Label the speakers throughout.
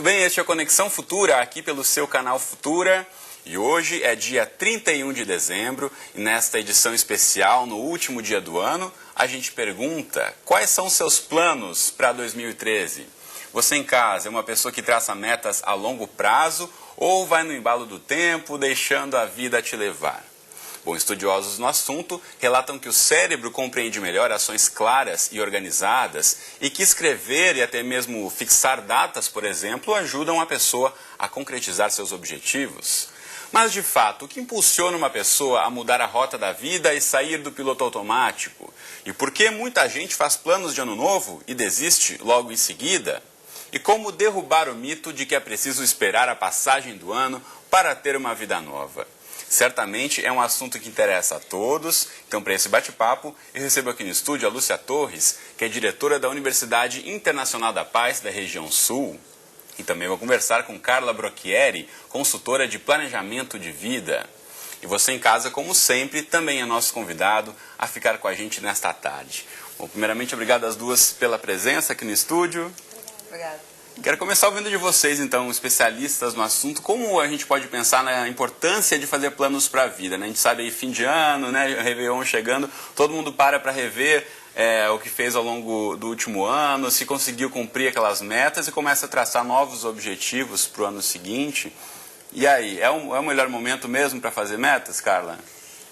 Speaker 1: Muito bem, este é o Conexão Futura, aqui pelo seu canal Futura. E hoje é dia 31 de dezembro e nesta edição especial, no último dia do ano, a gente pergunta quais são os seus planos para 2013. Você em casa é uma pessoa que traça metas a longo prazo ou vai no embalo do tempo, deixando a vida te levar? Bom, estudiosos no assunto relatam que o cérebro compreende melhor ações claras e organizadas e que escrever e até mesmo fixar datas, por exemplo, ajudam a pessoa a concretizar seus objetivos. Mas, de fato, o que impulsiona uma pessoa a mudar a rota da vida e sair do piloto automático? E por que muita gente faz planos de ano novo e desiste logo em seguida? E como derrubar o mito de que é preciso esperar a passagem do ano para ter uma vida nova? Certamente é um assunto que interessa a todos, então para esse bate-papo eu recebo aqui no estúdio a Lúcia Torres, que é diretora da Universidade Internacional da Paz da região Sul. E também vou conversar com Carla Brocchieri, consultora de planejamento de vida. E você em casa, como sempre, também é nosso convidado a ficar com a gente nesta tarde. Bom, primeiramente, obrigado às duas pela presença aqui no estúdio.
Speaker 2: Obrigada.
Speaker 1: Quero começar ouvindo de vocês, então, especialistas no assunto, como a gente pode pensar na importância de fazer planos para a vida, né? A gente sabe aí, fim de ano, né, Réveillon chegando, todo mundo para rever o que fez ao longo do último ano, se conseguiu cumprir aquelas metas e começa a traçar novos objetivos para o ano seguinte. E aí, é o melhor momento mesmo para fazer metas, Carla?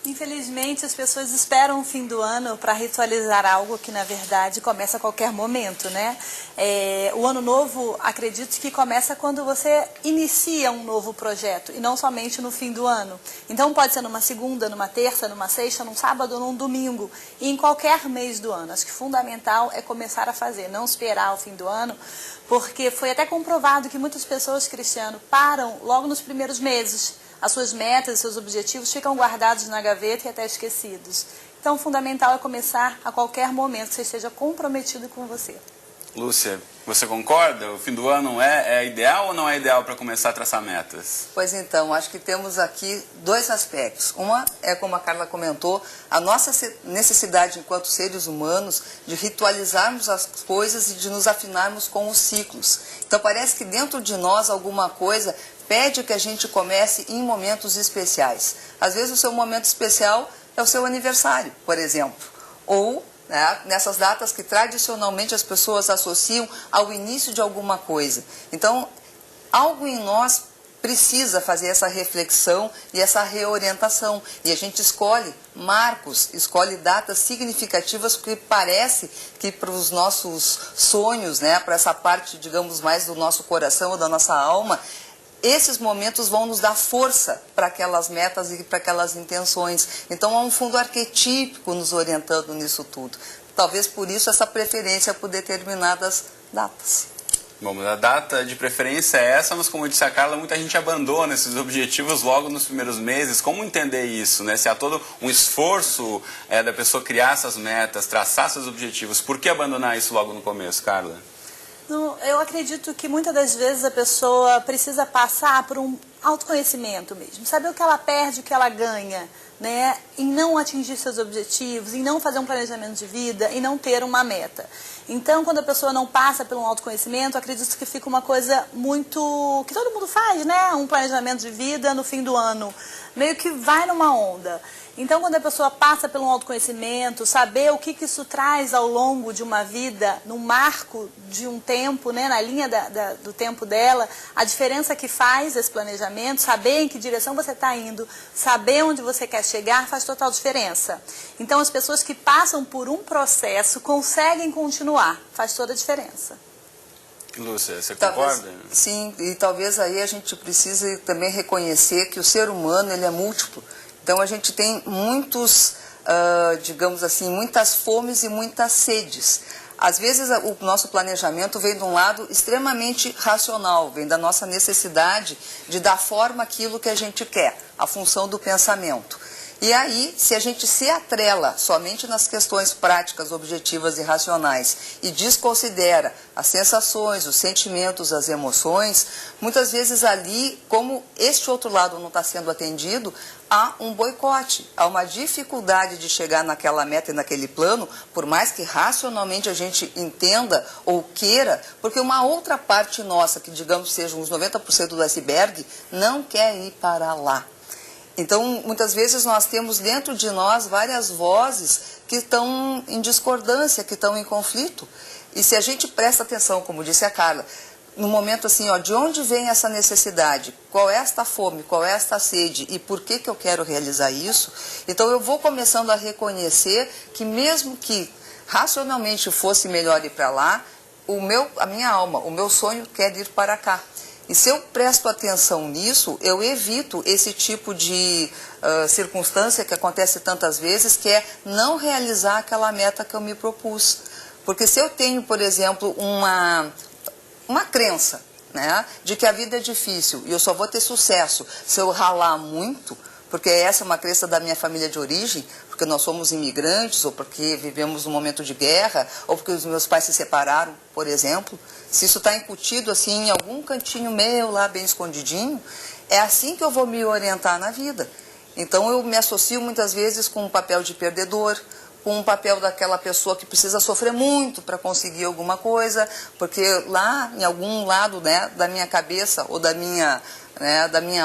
Speaker 2: Infelizmente, as pessoas esperam o fim do ano para ritualizar algo que, na verdade, começa a qualquer momento, né? O ano novo, acredito que começa quando você inicia um novo projeto, e não somente no fim do ano. Então, pode ser numa segunda, numa terça, numa sexta, num sábado ou num domingo, e em qualquer mês do ano. Acho que fundamental é começar a fazer, não esperar o fim do ano, porque foi até comprovado que muitas pessoas, Cristiano, param logo nos primeiros meses. As suas metas, seus objetivos ficam guardados na gaveta e até esquecidos. Então, o fundamental é começar a qualquer momento que você esteja comprometido com você.
Speaker 1: Lúcia, você concorda? O fim do ano é ideal ou não é ideal para começar a traçar metas?
Speaker 3: Pois então, acho que temos aqui dois aspectos. Uma é, como a Carla comentou, a nossa necessidade enquanto seres humanos de ritualizarmos as coisas e de nos afinarmos com os ciclos. Então, parece que dentro de nós alguma coisa pede que a gente comece em momentos especiais. Às vezes o seu momento especial é o seu aniversário, por exemplo. Ou nessas datas que tradicionalmente as pessoas associam ao início de alguma coisa. Então, algo em nós precisa fazer essa reflexão e essa reorientação. E a gente escolhe marcos, escolhe datas significativas, porque parece que para os nossos sonhos, para essa parte, digamos, mais do nosso coração ou da nossa alma, esses momentos vão nos dar força para aquelas metas e para aquelas intenções. Então, há um fundo arquetípico nos orientando nisso tudo. Talvez por isso essa preferência por determinadas datas.
Speaker 1: Bom, mas a data de preferência é essa, mas como disse a Carla, muita gente abandona esses objetivos logo nos primeiros meses. Como entender isso, né? Se há todo um esforço da pessoa criar essas metas, traçar seus objetivos, por que abandonar isso logo no começo, Carla?
Speaker 2: Eu acredito que muitas das vezes a pessoa precisa passar por um autoconhecimento mesmo, saber o que ela perde, o que ela ganha, né? Em não atingir seus objetivos, em não fazer um planejamento de vida, em não ter uma meta. Então, quando a pessoa não passa por um autoconhecimento, acredito que fica uma coisa muito... que todo mundo faz, né? Um planejamento de vida no fim do ano, meio que vai numa onda. Então, quando a pessoa passa pelo autoconhecimento, saber o que isso traz ao longo de uma vida, no marco de um tempo, né, na linha do tempo dela, a diferença que faz esse planejamento, saber em que direção você está indo, saber onde você quer chegar, faz total diferença. Então, as pessoas que passam por um processo conseguem continuar, faz toda a diferença.
Speaker 1: Lúcia, você concorda?
Speaker 3: Sim, e talvez aí a gente precise também reconhecer que o ser humano ele é múltiplo. Então, a gente tem muitos, digamos assim, muitas fomes e muitas sedes. Às vezes, o nosso planejamento vem de um lado extremamente racional, vem da nossa necessidade de dar forma àquilo que a gente quer, a função do pensamento. E aí, se a gente se atrela somente nas questões práticas, objetivas e racionais e desconsidera as sensações, os sentimentos, as emoções, muitas vezes ali, como este outro lado não está sendo atendido, há um boicote, há uma dificuldade de chegar naquela meta e naquele plano, por mais que racionalmente a gente entenda ou queira, porque uma outra parte nossa, que digamos sejam uns 90% do iceberg, não quer ir para lá. Então, muitas vezes nós temos dentro de nós várias vozes que estão em discordância, que estão em conflito. E se a gente presta atenção, como disse a Carla, no momento assim, ó, de onde vem essa necessidade, qual é esta fome, qual é esta sede e por que eu quero realizar isso, então eu vou começando a reconhecer que mesmo que racionalmente fosse melhor ir para lá, a minha alma, o meu sonho quer ir para cá. E se eu presto atenção nisso, eu evito esse tipo de circunstância que acontece tantas vezes, que é não realizar aquela meta que eu me propus. Porque se eu tenho, por exemplo, uma crença, né, de que a vida é difícil e eu só vou ter sucesso se eu ralar muito, porque essa é uma crença da minha família de origem, porque nós somos imigrantes, ou porque vivemos num momento de guerra, ou porque os meus pais se separaram, por exemplo, se isso está incutido assim em algum cantinho meu lá bem escondidinho, é assim que eu vou me orientar na vida. Então eu me associo muitas vezes com um papel de perdedor, com um papel daquela pessoa que precisa sofrer muito para conseguir alguma coisa, porque lá em algum lado, né, da minha cabeça ou da minha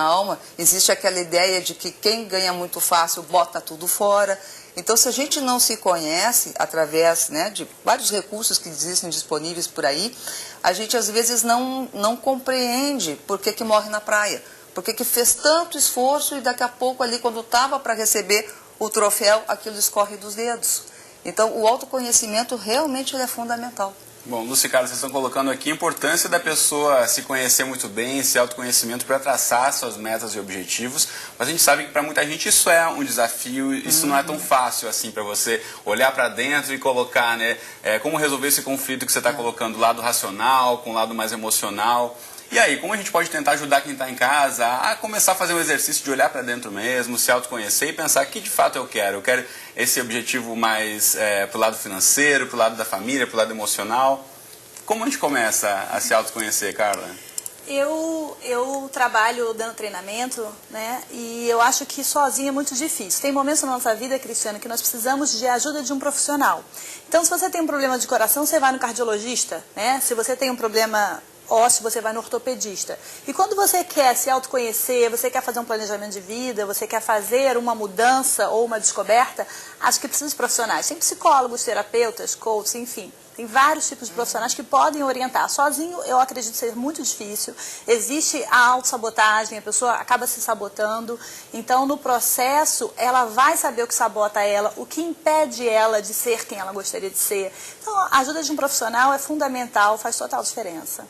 Speaker 3: alma, existe aquela ideia de que quem ganha muito fácil bota tudo fora. Então, se a gente não se conhece através, né, de vários recursos que existem disponíveis por aí, a gente às vezes não compreende por que morre na praia, por que fez tanto esforço e daqui a pouco ali, quando estava para receber o troféu, aquilo escorre dos dedos. Então, o autoconhecimento realmente ele é fundamental.
Speaker 1: Bom, Lúcia e Carla, vocês estão colocando aqui a importância da pessoa se conhecer muito bem, esse autoconhecimento para traçar suas metas e objetivos, mas a gente sabe que para muita gente isso é um desafio, isso não é tão fácil assim para você olhar para dentro e colocar, né, como resolver esse conflito que você está colocando, do lado racional com o lado mais emocional. E aí, como a gente pode tentar ajudar quem está em casa a começar a fazer um exercício de olhar para dentro mesmo, se autoconhecer e pensar que de fato eu quero? Eu quero esse objetivo mais para o lado financeiro, para o lado da família, para o lado emocional. Como a gente começa a se autoconhecer, Carla?
Speaker 2: Eu trabalho dando treinamento, né, e eu acho que sozinho é muito difícil. Tem momentos na nossa vida, Cristiana, que nós precisamos de ajuda de um profissional. Então, se você tem um problema de coração, você vai no cardiologista, né? Se você tem um problema ósseo, você vai no ortopedista. E quando você quer se autoconhecer, você quer fazer um planejamento de vida, você quer fazer uma mudança ou uma descoberta, acho que precisa de profissionais. Tem psicólogos, terapeutas, coaches, enfim. Tem vários tipos de profissionais que podem orientar. Sozinho, eu acredito ser muito difícil. Existe a autossabotagem, a pessoa acaba se sabotando. Então, no processo, ela vai saber o que sabota ela, o que impede ela de ser quem ela gostaria de ser. Então, a ajuda de um profissional é fundamental, faz total diferença.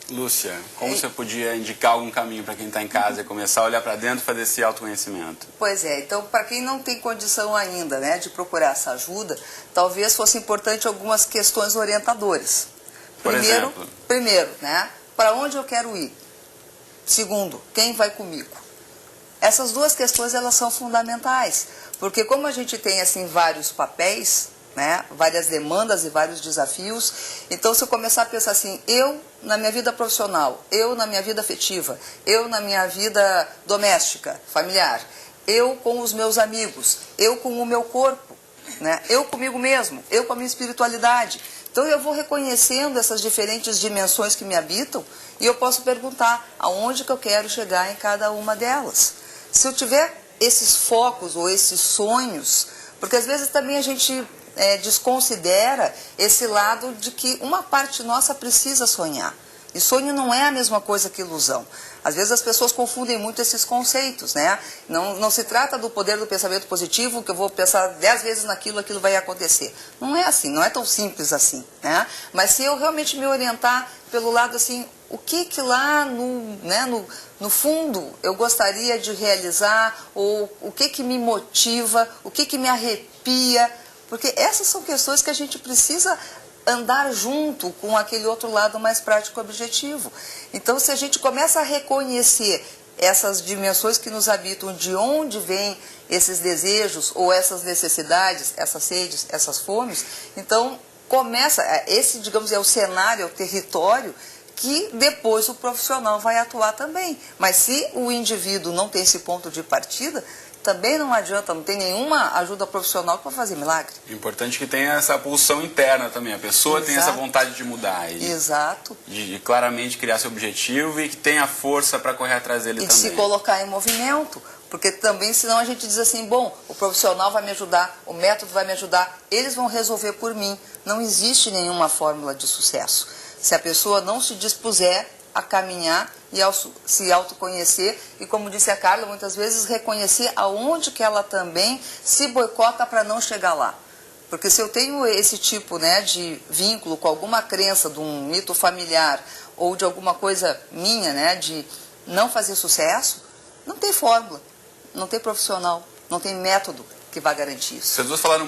Speaker 1: Lúcia, como você podia indicar algum caminho para quem está em casa e começar a olhar para dentro e fazer esse autoconhecimento?
Speaker 3: Pois é, então para quem não tem condição ainda, né, de procurar essa ajuda, talvez fosse importante algumas questões orientadoras. Primeiro, né, para onde eu quero ir? Segundo, quem vai comigo? Essas duas questões elas são fundamentais, porque como a gente tem assim vários papéis, né, várias demandas e vários desafios, então se eu começar a pensar assim, eu na minha vida profissional, eu na minha vida afetiva, eu na minha vida doméstica, familiar, eu com os meus amigos, eu com o meu corpo, né, eu comigo mesmo, eu com a minha espiritualidade. Então eu vou reconhecendo essas diferentes dimensões que me habitam e eu posso perguntar aonde que eu quero chegar em cada uma delas. Se eu tiver esses focos ou esses sonhos, porque às vezes também a gente desconsidera esse lado de que uma parte nossa precisa sonhar. E sonho não é a mesma coisa que ilusão. Às vezes as pessoas confundem muito esses conceitos, né? Não se trata do poder do pensamento positivo, que eu vou pensar 10 vezes naquilo, aquilo vai acontecer. Não é assim, não é tão simples assim, né? Mas se eu realmente me orientar pelo lado assim, o que lá no fundo eu gostaria de realizar, ou o que me motiva, o que me arrepia, porque essas são questões que a gente precisa andar junto com aquele outro lado mais prático e objetivo. Então, se a gente começa a reconhecer essas dimensões que nos habitam, de onde vêm esses desejos ou essas necessidades, essas sedes, essas fomes. Então, começa, esse, digamos, é o cenário, é o território que depois o profissional vai atuar também. Mas se o indivíduo não tem esse ponto de partida, também não adianta, não tem nenhuma ajuda profissional para fazer milagre.
Speaker 1: Importante que tenha essa pulsão interna também, a pessoa tem essa vontade de mudar.
Speaker 3: Exato.
Speaker 1: De claramente criar seu objetivo e que tenha força para correr atrás dele
Speaker 3: também.
Speaker 1: também.
Speaker 3: E de se colocar em movimento, porque também senão a gente diz assim, bom, o profissional vai me ajudar, o método vai me ajudar, eles vão resolver por mim. Não existe nenhuma fórmula de sucesso. Se a pessoa não se dispuser a caminhar e se autoconhecer e, como disse a Carla, muitas vezes reconhecer aonde que ela também se boicota para não chegar lá. Porque se eu tenho esse tipo, né, de vínculo com alguma crença de um mito familiar ou de alguma coisa minha, né, de não fazer sucesso, não tem fórmula, não tem profissional, não tem método que vai garantir isso.
Speaker 1: Vocês duas falaram